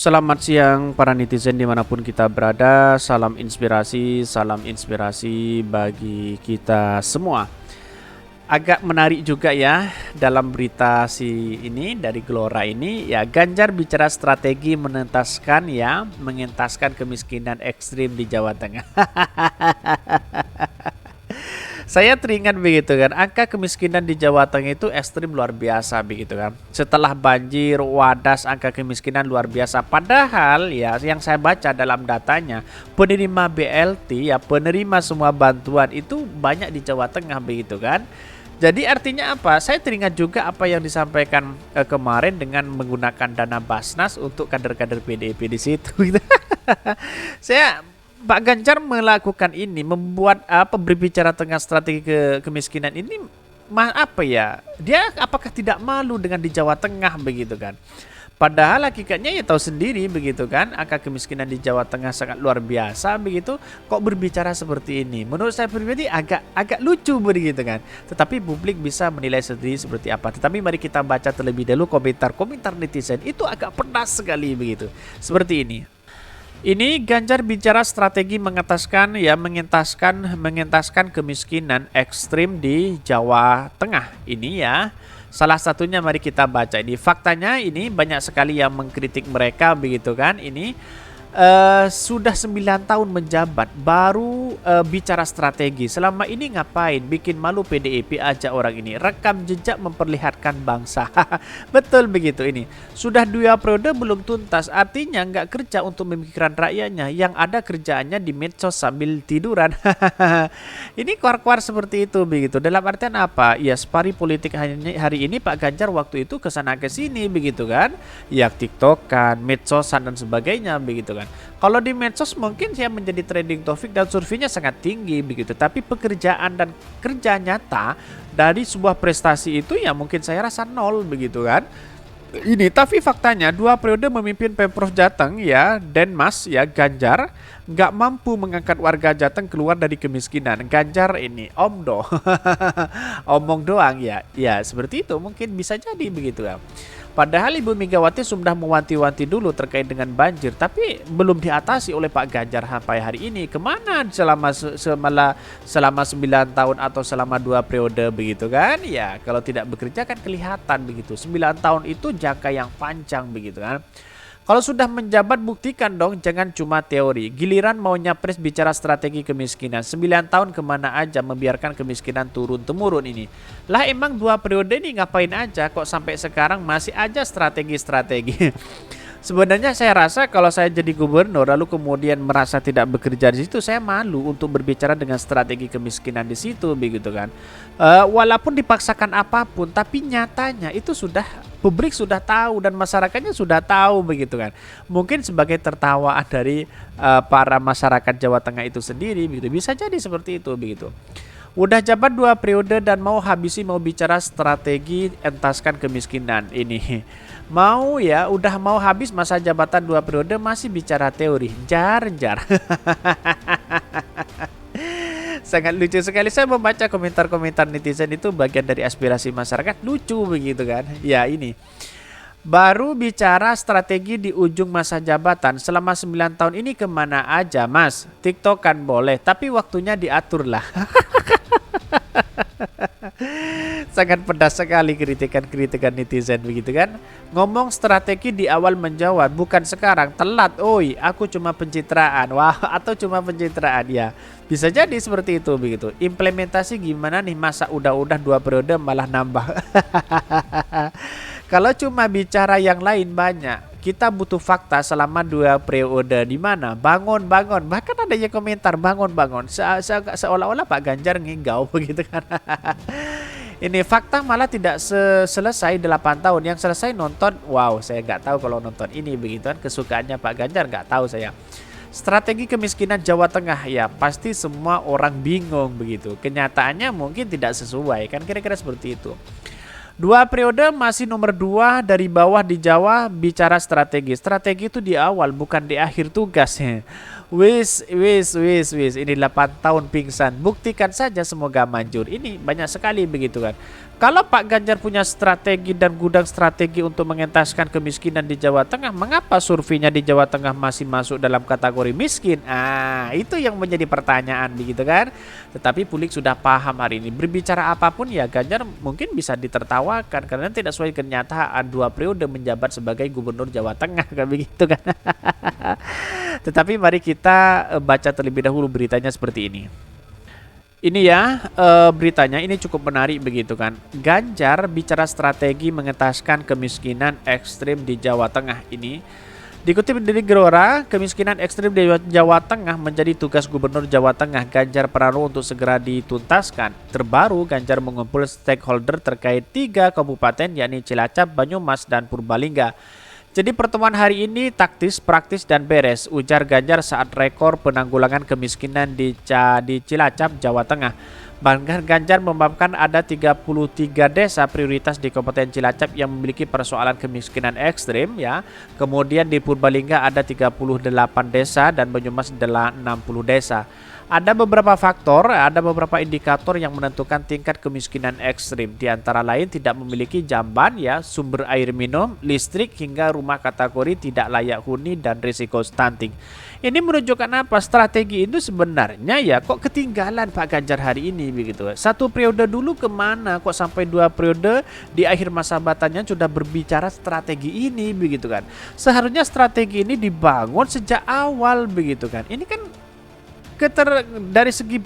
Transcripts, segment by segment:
Selamat siang para netizen dimanapun kita berada. Salam inspirasi bagi kita semua. Agak menarik juga ya dalam berita ini dari Gelora ini ya, Ganjar bicara strategi mengentaskan kemiskinan ekstrim di Jawa Tengah. Saya teringat begitu kan, angka kemiskinan di Jawa Tengah itu ekstrim luar biasa begitu kan. Setelah banjir, wadas, angka kemiskinan luar biasa. Padahal ya yang saya baca dalam datanya, penerima BLT ya, penerima semua bantuan itu banyak di Jawa Tengah begitu kan. Jadi artinya apa? Saya teringat juga apa yang disampaikan kemarin dengan menggunakan dana Basnas untuk kader-kader PDIP di situ. Gitu. Saya Pak Ganjar melakukan ini, membuat berbicara tentang strategi kemiskinan ini, apa ya? Dia apakah tidak malu dengan di Jawa Tengah begitu kan? Padahal hakikatnya ya tahu sendiri begitu kan, angka kemiskinan di Jawa Tengah sangat luar biasa begitu. Kok berbicara seperti ini? Menurut saya pribadi agak lucu begitu kan. Tetapi publik bisa menilai sendiri seperti apa. Tetapi mari kita baca terlebih dahulu komentar netizen, itu agak pedas sekali begitu. Seperti ini. Ini Ganjar bicara strategi mengentaskan kemiskinan ekstrim di Jawa Tengah. Ini ya, salah satunya mari kita baca ini. Faktanya ini banyak sekali yang mengkritik mereka begitu kan. Ini sudah 9 tahun menjabat baru bicara strategi. Selama ini ngapain? Bikin malu PDIP aja orang ini. Rekam jejak memperlihatkan bangsa. Betul begitu ini. Sudah 2 periode belum tuntas. Artinya nggak kerja untuk memikirkan rakyatnya. Yang ada kerjaannya di medsos sambil tiduran. Ini kuar-kuar seperti itu begitu. Dalam artian apa? Ya spari politik hari ini Pak Ganjar waktu itu kesana ke sini begitu kan. Ya TikTokan, medsosan dan sebagainya begitu kan. Kalau di medsos mungkin saya menjadi trending topik dan surveinya sangat tinggi begitu. Tapi pekerjaan dan kerja nyata dari sebuah prestasi itu ya mungkin saya rasa nol begitu kan. Ini tapi faktanya 2 periode memimpin Pemprov Jateng ya, Denmas ya, Ganjar nggak mampu mengangkat warga Jateng keluar dari kemiskinan. Ganjar ini omdo omong doang ya. Ya seperti itu mungkin bisa jadi begitu ya. Padahal Ibu Megawati sudah mewanti-wanti dulu terkait dengan banjir, tapi belum diatasi oleh Pak Ganjar sampai hari ini. Kemana selama 9 tahun atau selama 2 periode begitu kan? Ya kalau tidak bekerja kan kelihatan begitu. 9 tahun itu jangka yang panjang begitu kan. Kalau sudah menjabat buktikan dong, jangan cuma teori. Giliran mau nyapres bicara strategi kemiskinan. 9 tahun kemana aja membiarkan kemiskinan turun-temurun ini. Lah emang 2 periode ini ngapain aja kok sampai sekarang masih aja strategi-strategi. Sebenarnya saya rasa kalau saya jadi gubernur lalu kemudian merasa tidak bekerja di situ, saya malu untuk berbicara dengan strategi kemiskinan di situ begitu kan. Walaupun dipaksakan apapun, tapi nyatanya itu sudah publik sudah tahu dan masyarakatnya sudah tahu begitu kan. Mungkin sebagai tertawaan dari para masyarakat Jawa Tengah itu sendiri begitu. Bisa jadi seperti itu begitu. Udah jabat 2 periode dan mau bicara strategi entaskan kemiskinan ini. Udah mau habis masa jabatan 2 periode masih bicara teori. Jar. Sangat lucu sekali saya membaca komentar-komentar netizen, itu bagian dari aspirasi masyarakat, lucu begitu kan. Ya ini. Baru bicara strategi di ujung masa jabatan. Selama 9 tahun ini kemana aja mas? TikTok kan boleh, tapi waktunya diatur lah. Sangat pedas sekali kritikan netizen begitu kan. Ngomong strategi di awal menjawab, bukan sekarang, telat. Oi, aku cuma pencitraan. Wah, atau cuma pencitraan ya. Bisa jadi seperti itu begitu. Implementasi gimana nih, masa udah 2 periode malah nambah. Kalau cuma bicara yang lain banyak, kita butuh fakta selama 2 periode di mana bangun. Bahkan ada yang komentar bangun. Seolah-olah Pak Ganjar ngigau begitu kan. Ini fakta malah tidak selesai 8 tahun. Yang selesai nonton, wow saya nggak tahu kalau nonton ini begitu kan. Kesukaannya Pak Ganjar nggak tahu saya. Strategi kemiskinan Jawa Tengah ya pasti semua orang bingung begitu. Kenyataannya mungkin tidak sesuai kan, kira-kira seperti itu. 2 periode masih nomor 2 dari bawah di Jawa bicara strategi. Strategi itu di awal bukan di akhir tugas. Wis. Ini 8 tahun pingsan. Buktikan saja semoga manjur. Ini banyak sekali begitu kan. Kalau Pak Ganjar punya strategi dan gudang strategi untuk mengentaskan kemiskinan di Jawa Tengah, mengapa surveinya di Jawa Tengah masih masuk dalam kategori miskin? Itu yang menjadi pertanyaan begitu kan. Tetapi publik sudah paham hari ini. Berbicara apapun ya Ganjar mungkin bisa ditertawakan karena tidak sesuai kenyataan 2 periode menjabat sebagai gubernur Jawa Tengah kan begitu kan. Tetapi mari kita baca terlebih dahulu beritanya seperti ini. Ini ya beritanya ini cukup menarik begitu kan. Ganjar bicara strategi mengentaskan kemiskinan ekstrim di Jawa Tengah ini. Dikutip dari Gelora, kemiskinan ekstrim di Jawa Tengah menjadi tugas Gubernur Jawa Tengah Ganjar Pranowo untuk segera dituntaskan. Terbaru, Ganjar mengumpul stakeholder terkait 3 kabupaten yakni Cilacap, Banyumas, dan Purbalingga. Jadi pertemuan hari ini taktis, praktis, dan beres, ujar Ganjar saat rekor penanggulangan kemiskinan di Cilacap, Jawa Tengah. Bahkan Ganjar memaparkan ada 33 desa prioritas di Kabupaten Cilacap yang memiliki persoalan kemiskinan ekstrim ya. Kemudian di Purbalingga ada 38 desa dan Banyumas 60 desa. Ada beberapa faktor, ada beberapa indikator yang menentukan tingkat kemiskinan ekstrim. Di antara lain tidak memiliki jamban ya, sumber air minum, listrik hingga rumah kategori tidak layak huni dan risiko stunting. Ini menunjukkan apa? Strategi itu sebenarnya ya kok ketinggalan Pak Ganjar hari ini begitu. 1 periode dulu kemana? Kok sampai 2 periode di akhir masa jabatannya sudah berbicara strategi ini begitu kan? Seharusnya strategi ini dibangun sejak awal begitu kan? Ini kan dari segi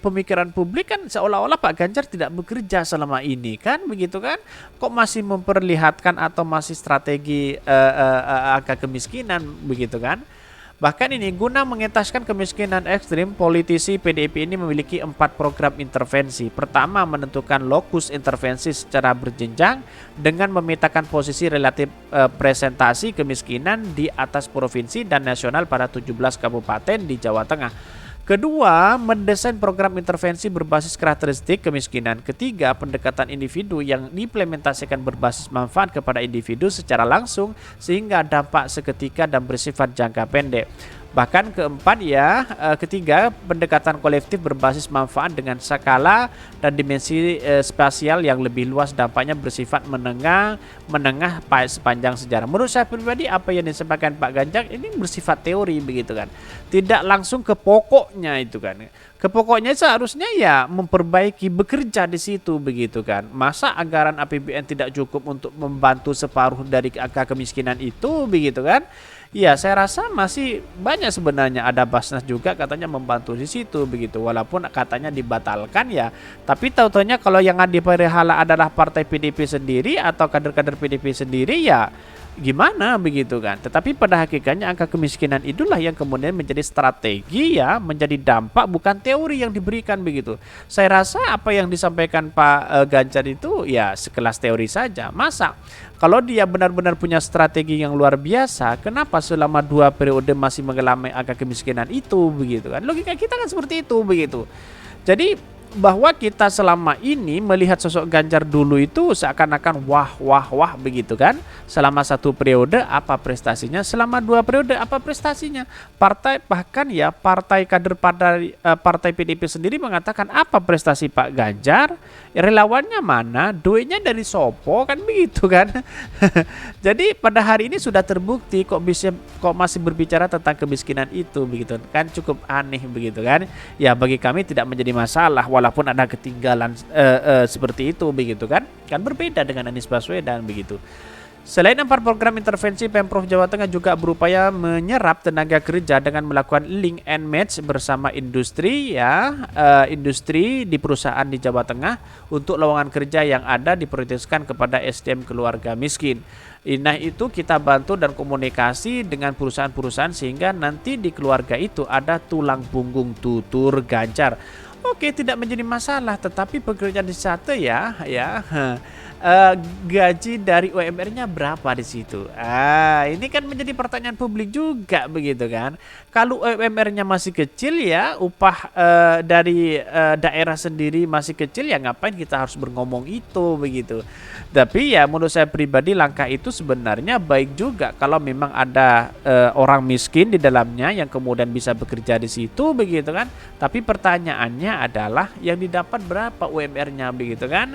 pemikiran publik kan seolah-olah Pak Ganjar tidak bekerja selama ini kan begitu kan, kok masih memperlihatkan atau masih strategi angka kemiskinan begitu kan. Bahkan ini guna mengentaskan kemiskinan ekstrim, politisi PDIP ini memiliki 4 program intervensi. Pertama, menentukan lokus intervensi secara berjenjang dengan memetakan posisi relatif presentasi kemiskinan di atas provinsi dan nasional pada 17 kabupaten di Jawa Tengah. Kedua, mendesain program intervensi berbasis karakteristik kemiskinan. Ketiga, pendekatan individu yang diimplementasikan berbasis manfaat kepada individu secara langsung sehingga dampak seketika dan bersifat jangka pendek. Bahkan keempat ya, ketiga, pendekatan kolektif berbasis manfaat dengan skala dan dimensi spasial yang lebih luas, dampaknya bersifat menengah sepanjang sejarah. Menurut saya pribadi apa yang disampaikan Pak Ganjar ini bersifat teori begitu kan. Tidak langsung ke pokoknya itu kan. Ke pokoknya seharusnya ya memperbaiki, bekerja di situ begitu kan. Masa anggaran APBN tidak cukup untuk membantu separuh dari angka kemiskinan itu begitu kan? Ya, saya rasa masih banyak sebenarnya, ada Basnas juga katanya membantu di situ begitu. Walaupun katanya dibatalkan ya, tapi tahu-tahunya kalau yang dipelihara adalah partai PDIP sendiri atau kader-kader PDIP sendiri ya gimana begitu kan. Tetapi pada hakikatnya angka kemiskinan itulah yang kemudian menjadi strategi ya, menjadi dampak bukan teori yang diberikan begitu. Saya rasa apa yang disampaikan Pak Ganjar itu ya sekelas teori saja. Masa kalau dia benar-benar punya strategi yang luar biasa, kenapa selama 2 periode masih mengalami angka kemiskinan itu begitu kan? Logika kita kan seperti itu begitu. Jadi bahwa kita selama ini melihat sosok Ganjar dulu itu seakan-akan wah begitu kan. Selama 1 periode apa prestasinya, selama 2 periode apa prestasinya. Partai bahkan ya partai kader partai PDIP sendiri mengatakan apa prestasi Pak Ganjar, relawannya mana, duitnya dari sopo kan begitu kan. Jadi pada hari ini sudah terbukti kok masih berbicara tentang kemiskinan itu begitu kan, cukup aneh begitu kan. Ya bagi kami tidak menjadi masalah walaupun ada ketinggalan seperti itu begitu kan berbeda dengan Anies Baswedan begitu. Selain 4 program intervensi, Pemprov Jawa Tengah juga berupaya menyerap tenaga kerja dengan melakukan link and match bersama industri ya, industri di perusahaan di Jawa Tengah untuk lowongan kerja yang ada diprioritaskan kepada SDM keluarga miskin. Nah itu kita bantu dan komunikasi dengan perusahaan-perusahaan sehingga nanti di keluarga itu ada tulang punggung tutur Ganjar. Oke, tidak menjadi masalah, tetapi pekerjaan di sana gaji dari UMR-nya berapa di situ? Ini kan menjadi pertanyaan publik juga begitu kan. Kalau UMR-nya masih kecil ya, upah dari daerah sendiri masih kecil ya, ngapain kita harus berngomong itu begitu. Tapi ya menurut saya pribadi langkah itu sebenarnya baik juga kalau memang ada orang miskin di dalamnya yang kemudian bisa bekerja di situ begitu kan. Tapi pertanyaannya adalah yang didapat berapa UMR-nya begitu kan.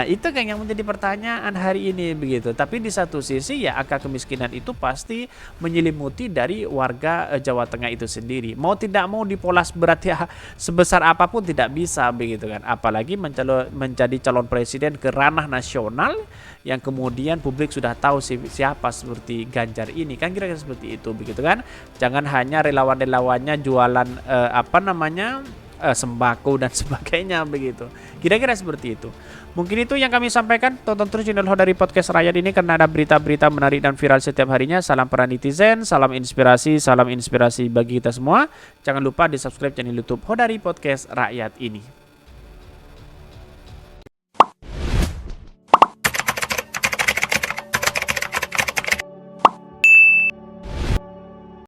Itu kan yang menjadi pertanyaan hari ini begitu. Tapi di satu sisi ya angka kemiskinan itu pasti menyelimuti dari warga Jawa Tengah itu sendiri. Mau tidak mau dipolas berat ya sebesar apapun tidak bisa begitu kan. Apalagi menjadi calon presiden ke ranah nasional yang kemudian publik sudah tahu siapa seperti Ganjar ini kan, kira-kira seperti itu begitu kan. Jangan hanya relawan-relawannya jualan sembako dan sebagainya begitu. Kira-kira seperti itu. Mungkin itu yang kami sampaikan. Tonton terus channel Hodari Podcast Rakyat ini karena ada berita-berita menarik dan viral setiap harinya. Salam para netizen, salam inspirasi bagi kita semua. Jangan lupa di subscribe channel YouTube Hodari Podcast Rakyat ini.